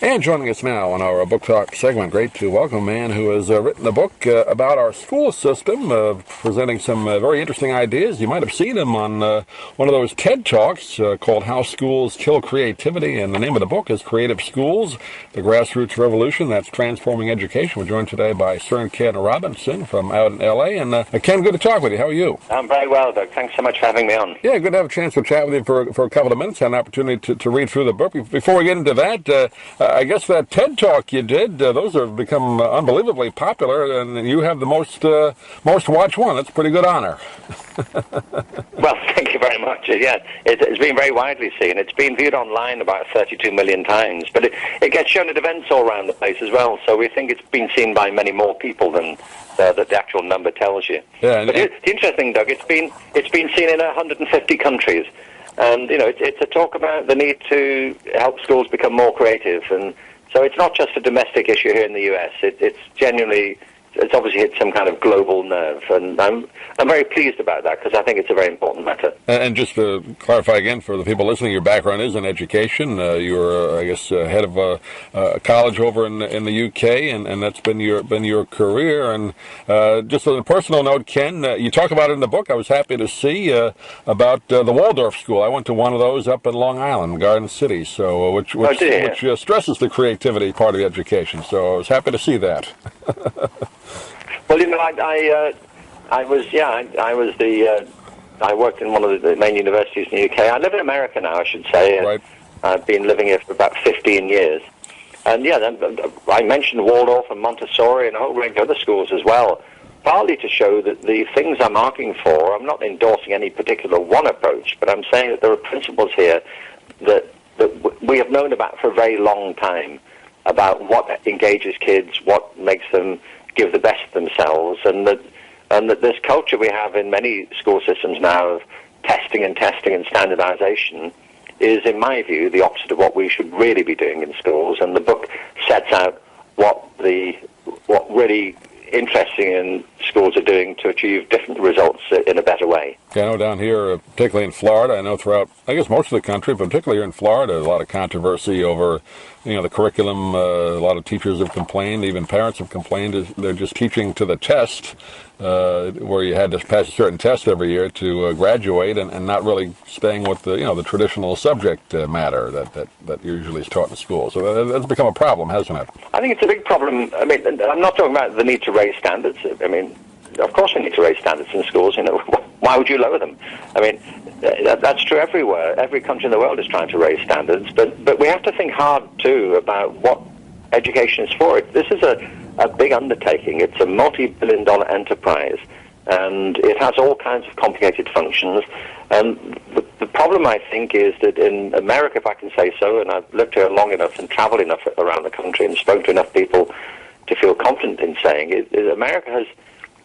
And joining us now on our Book Talk segment, great to welcome a man who has written a book about our school system, presenting some very interesting ideas. You might have seen him on one of those TED Talks called How Schools Kill Creativity, and the name of the book is Creative Schools, The Grassroots Revolution That's Transforming Education. We're joined today by Sir Ken Robinson from out in L.A. And Ken, good to talk with you. How are you? I'm very well, Doug. Thanks so much for having me on. Yeah, good to have a chance to chat with you for a couple of minutes, have an opportunity to read through the book. Before we get into that, I guess that TED Talk you did, those have become unbelievably popular, and you have the most watched one. That's a pretty good honor. Well, thank you very much. Yeah, it's been very widely seen. It's been viewed online about 32 million times, but it gets shown at events all around the place as well, so we think it's been seen by many more people than the actual number tells you. Yeah, but it's interesting, Doug. It's been seen in 150 countries, and it's a talk about the need to help schools become more creative. And so it's not just a domestic issue here in the U.S. It's obviously hit some kind of global nerve, and I'm very pleased about that because I think it's a very important matter. And just to clarify again for the people listening, your background is in education. You were, I guess, head of a college over in the U.K., and that's been your career. And just on a personal note, Ken, you talk about it in the book. I was happy to see about the Waldorf School. I went to one of those up in Long Island, Garden City, so which stresses the creativity part of the education. So I was happy to see that. Well, I worked in one of the main universities in the UK. I live in America now, I should say. Right. I've been living here for about 15 years. And I mentioned Waldorf and Montessori and a whole range of other schools as well, partly to show that the things I'm arguing for, I'm not endorsing any particular one approach, but I'm saying that there are principles here that we have known about for a very long time about what engages kids, what makes them give the best of themselves, and that this culture we have in many school systems now of testing and standardization is, in my view, the opposite of what we should really be doing in schools. And the book sets out what really interesting in schools are doing to achieve different results in a better way. Yeah, I know down here, particularly in Florida, I know throughout, I guess, most of the country, but particularly here in Florida, there's a lot of controversy over, the curriculum. A lot of teachers have complained, even parents have complained. They're just teaching to the test, where you had to pass a certain test every year to graduate, and not really staying with the traditional subject matter that usually is taught in school. So that's become a problem, hasn't it? I think it's a big problem. I mean, I'm not talking about the need to raise standards. I mean, of course we need to raise standards in schools. Why would you lower them? I mean, that's true everywhere. Every country in the world is trying to raise standards, but we have to think hard too about what education is for. This is a big undertaking. It's a multi-billion-dollar enterprise, and it has all kinds of complicated functions. And the problem, I think, is that in America, if I can say so, and I've lived here long enough and traveled enough around the country and spoken to enough people to feel confident in saying it, America has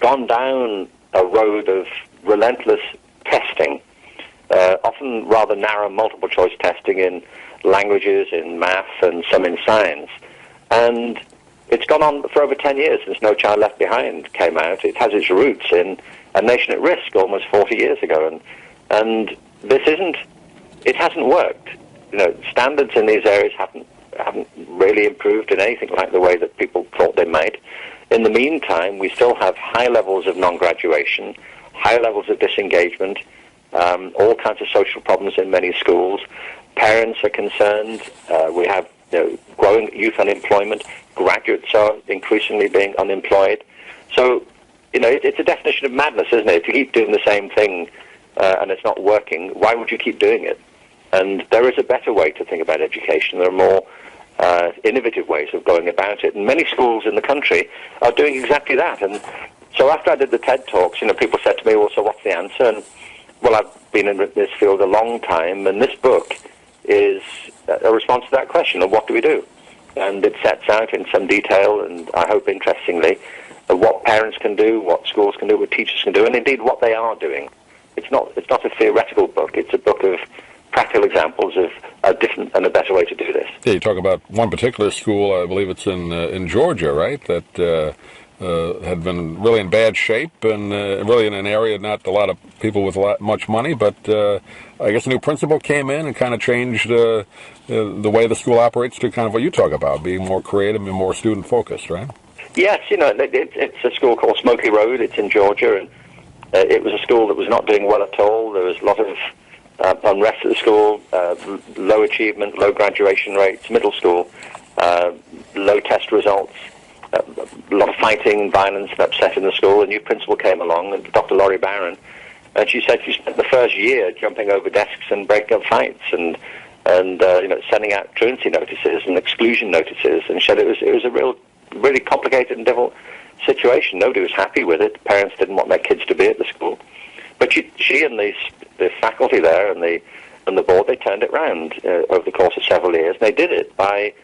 gone down a road of relentless testing, often rather narrow multiple choice testing in languages, in math, and some in science. And it's gone on for over 10 years since No Child Left Behind came out. It has its roots in A Nation at Risk almost 40 years ago. And it hasn't worked. Standards in these areas haven't really improved in anything like the way that people thought they might. In the meantime, we still have high levels of non-graduation, high levels of disengagement, all kinds of social problems in many schools. Parents are concerned. We have growing youth unemployment. Graduates are increasingly being unemployed. So, it's a definition of madness, isn't it? If you keep doing the same thing and it's not working, why would you keep doing it? And there is a better way to think about education. There are more innovative ways of going about it. And many schools in the country are doing exactly that. And so after I did the TED Talks, people said to me, well, so what's the answer? And, well, I've been in this field a long time, and this book is a response to that question of what do we do? And it sets out in some detail, and I hope interestingly, what parents can do, what schools can do, what teachers can do, and indeed what they are doing. It's not a theoretical book. It's a book of practical examples of a different and a better way to do this. Yeah, you talk about one particular school, I believe it's in Georgia, right, that had been really in bad shape and really in an area not a lot of people with much money, but I guess a new principal came in and kind of changed the way the school operates to kind of what you talk about, being more creative and more student-focused, right? Yes, it's a school called Smoky Road. It's in Georgia, and it was a school that was not doing well at all. There was a lot of unrest at the school, low achievement, low graduation rates, middle school, low test results, a lot of fighting, violence, and upset in the school. A new principal came along, Dr. Laurie Barron, and she said she spent the first year jumping over desks and breaking up fights and sending out truancy notices and exclusion notices, and she said it was a really complicated and difficult situation. Nobody was happy with it. Parents didn't want their kids to be at the school. But she and the faculty there and the board, they turned it round over the course of several years. They did it by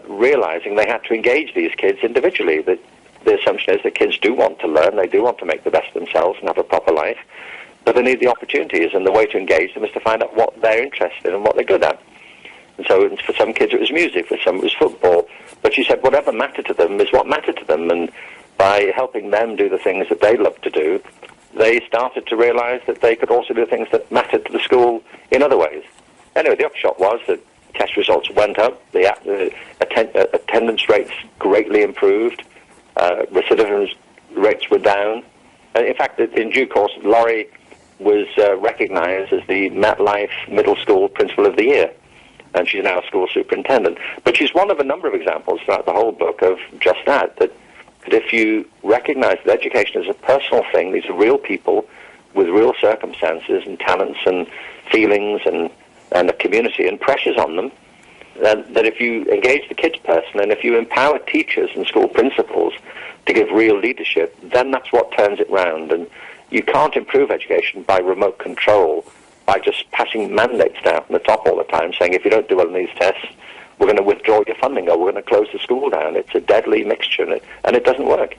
realizing they had to engage these kids individually. That the assumption is that kids do want to learn, they do want to make the best of themselves and have a proper life, but they need the opportunities, and the way to engage them is to find out what they're interested in and what they're good at. And so for some kids it was music, for some it was football. But she said whatever mattered to them is what mattered to them, and by helping them do the things that they love to do, they started to realize that they could also do things that mattered to the school in other ways. Anyway, the upshot was that test results went up, the attendance rates greatly improved, recidivism rates were down. In fact, in due course, Laurie was recognized as the MetLife Middle School Principal of the Year, and she's now a school superintendent. But she's one of a number of examples throughout the whole book of just that if you recognize that education is a personal thing, these are real people with real circumstances and talents and feelings and a community and pressures on them, that if you engage the kids person and if you empower teachers and school principals to give real leadership, then that's what turns it round. And you can't improve education by remote control, by just passing mandates down from the top all the time, saying if you don't do well in these tests, we're going to withdraw your funding or we're going to close the school down. It's a deadly mixture, and it doesn't work.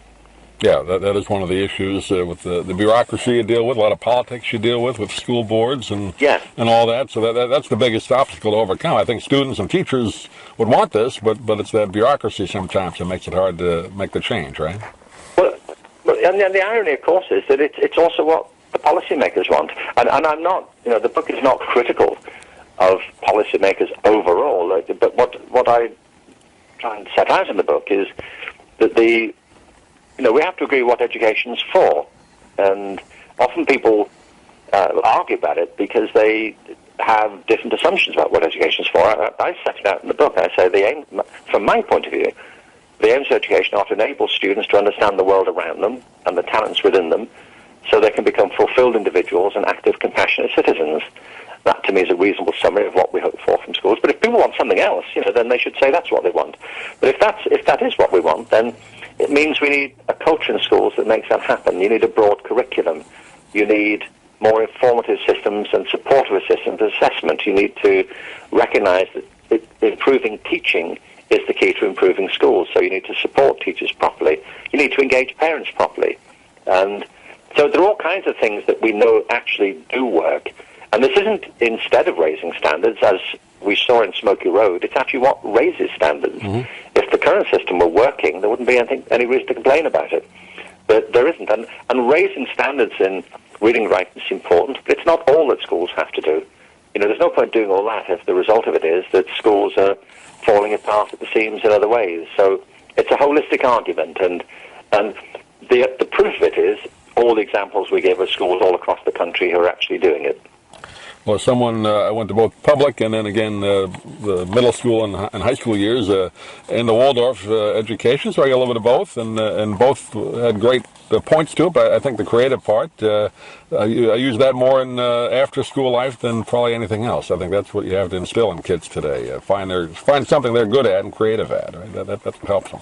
Yeah, that is one of the issues with the bureaucracy you deal with, a lot of politics you deal with school boards and all that. So that's the biggest obstacle to overcome. I think students and teachers would want this, but it's that bureaucracy sometimes that makes it hard to make the change, right? Well, and the irony, of course, is that it's also what the policymakers want. And I'm not, the book is not critical of policymakers overall, but what I try and set out in the book is that we have to agree what education's for, and often people argue about it because they have different assumptions about what education's for. I set it out in the book. I say the aim, from my point of view, the aims of education are to enable students to understand the world around them and the talents within them so they can become fulfilled individuals and active, compassionate citizens. That, to me, is a reasonable summary of what we hope for from schools. But if people want something else, then they should say that's what they want. But if that is what we want, then it means we need a culture in schools that makes that happen. You need a broad curriculum. You need more informative systems and supportive systems of assessment. You need to recognize that improving teaching is the key to improving schools. So you need to support teachers properly. You need to engage parents properly. And so there are all kinds of things that we know actually do work. And this isn't instead of raising standards, as we saw in Smoky Road. It's actually what raises standards. Mm-hmm. If the current system were working, there wouldn't be any reason to complain about it. But there isn't. And raising standards in reading and writing is important, but it's not all that schools have to do. There's no point doing all that if the result of it is that schools are falling apart at the seams in other ways. So it's a holistic argument, and the proof of it is all the examples we give of schools all across the country who are actually doing it. Well, I went to both public and then again the middle school and high school years in the Waldorf education, so I got a little bit of both, and both had great points to it. But I think the creative part, I use that more in after school life than probably anything else. I think that's what you have to instill in kids today. Find something they're good at and creative at. Right? That's what helps them.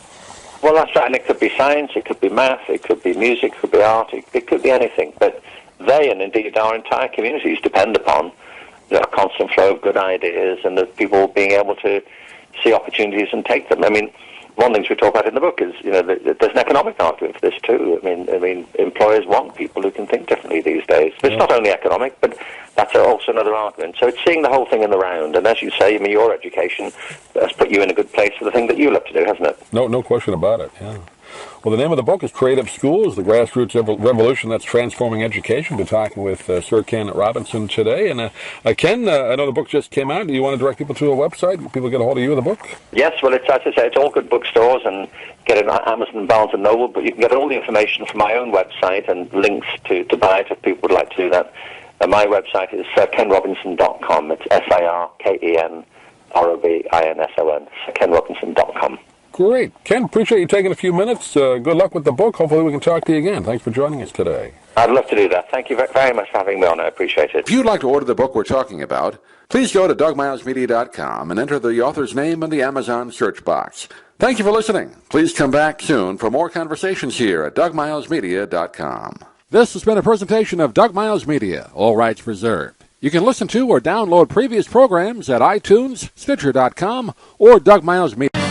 Well, that's right, and it could be science, it could be math, it could be music, it could be art, it could be anything, but they, and indeed our entire communities, depend upon a constant flow of good ideas and the people being able to see opportunities and take them. I mean, one of the things we talk about in the book is, there's an economic argument for this too. I mean, employers want people who can think differently these days. It's not only economic, but that's also another argument. So it's seeing the whole thing in the round. And as you say, your education has put you in a good place for the thing that you love to do, hasn't it? No question about it. Yeah. Well, the name of the book is Creative Schools, the Grassroots Revolution That's Transforming Education. We're talking with Sir Ken Robinson today. And Ken, I know the book just came out. Do you want to direct people to a website? People get a hold of you, the book? Yes, well, it's, as I say, it's all good bookstores and get it on Amazon and Barnes & Noble, but you can get all the information from my own website and links to buy it if people would like to do that. My website is kenrobinson.com. It's SIRKENROBINSON, kenrobinson.com. Great. Ken, appreciate you taking a few minutes. Good luck with the book. Hopefully we can talk to you again. Thanks for joining us today. I'd love to do that. Thank you very much for having me on. I appreciate it. If you'd like to order the book we're talking about, please go to DougMilesMedia.com and enter the author's name in the Amazon search box. Thank you for listening. Please come back soon for more conversations here at DougMilesMedia.com. This has been a presentation of Doug Miles Media, all rights reserved. You can listen to or download previous programs at iTunes, Stitcher.com, or Doug Miles Media.